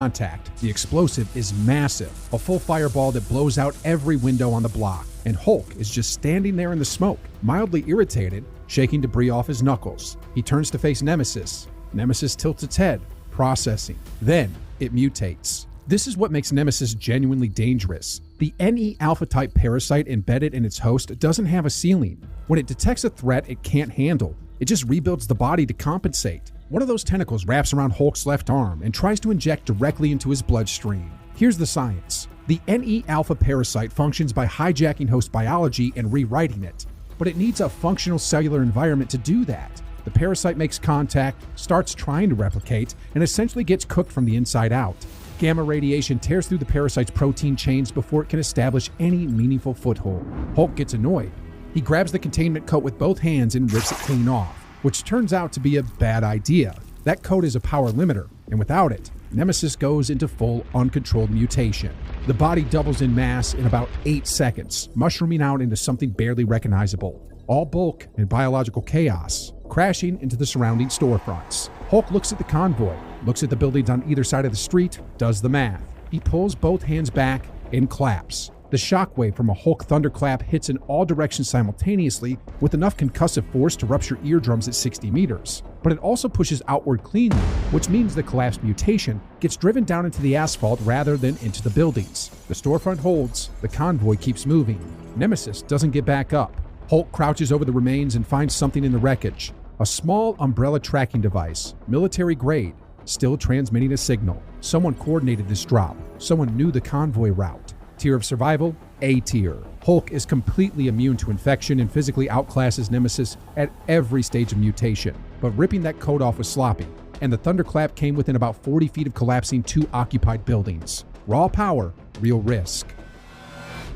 contact. The explosive is massive, a full fireball that blows out every window on the block, and Hulk is just standing there in the smoke, mildly irritated, shaking debris off his knuckles. He turns to face Nemesis. Nemesis tilts its head, processing. Then it mutates. This is what makes Nemesis genuinely dangerous. The NE alpha type parasite embedded in its host doesn't have a ceiling. When it detects a threat it can't handle, it just rebuilds the body to compensate. One of those tentacles wraps around Hulk's left arm and tries to inject directly into his bloodstream. Here's the science. The NE alpha parasite functions by hijacking host biology and rewriting it, but it needs a functional cellular environment to do that. The parasite makes contact, starts trying to replicate, and essentially gets cooked from the inside out. Gamma radiation tears through the parasite's protein chains before it can establish any meaningful foothold. Hulk gets annoyed. He grabs the containment coat with both hands and rips it clean off, which turns out to be a bad idea. That coat is a power limiter, and without it, Nemesis goes into full uncontrolled mutation. The body doubles in mass in about 8 seconds, mushrooming out into something barely recognizable. All bulk and biological chaos, crashing into the surrounding storefronts. Hulk looks at the convoy, looks at the buildings on either side of the street, does the math. He pulls both hands back and claps. The shockwave from a Hulk thunderclap hits in all directions simultaneously with enough concussive force to rupture eardrums at 60 meters. But it also pushes outward cleanly, which means the collapsed mutation gets driven down into the asphalt rather than into the buildings. The storefront holds, the convoy keeps moving. Nemesis doesn't get back up. Hulk crouches over the remains and finds something in the wreckage. A small umbrella tracking device, military grade, still transmitting a signal. Someone coordinated this drop. Someone knew the convoy route. Tier of survival, A tier. Hulk is completely immune to infection and physically outclasses Nemesis at every stage of mutation. But ripping that coat off was sloppy, and the thunderclap came within about 40 feet of collapsing 2 occupied buildings. Raw power, real risk.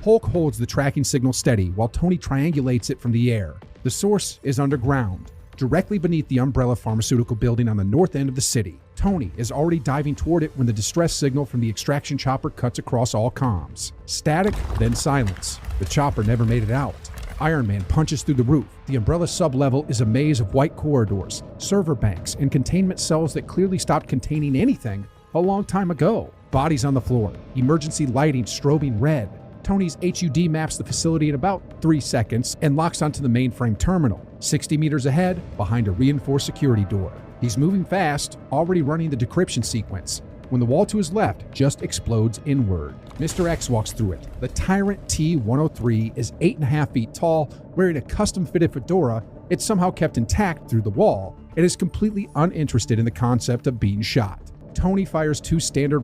Hulk holds the tracking signal steady while Tony triangulates it from the air. The source is underground, directly beneath the Umbrella Pharmaceutical building on the north end of the city. Tony is already diving toward it when the distress signal from the extraction chopper cuts across all comms. Static, then silence. The chopper never made it out. Iron Man punches through the roof. The Umbrella sublevel is a maze of white corridors, server banks, and containment cells that clearly stopped containing anything a long time ago. Bodies on the floor, emergency lighting strobing red. Tony's HUD maps the facility in about 3 seconds and locks onto the mainframe terminal, 60 meters ahead, behind a reinforced security door. He's moving fast, already running the decryption sequence, when the wall to his left just explodes inward. Mr. X walks through it. The Tyrant T-103 is 8.5 feet tall, wearing a custom-fitted fedora. It's somehow kept intact through the wall. It is completely uninterested in the concept of being shot. Tony fires 2 standard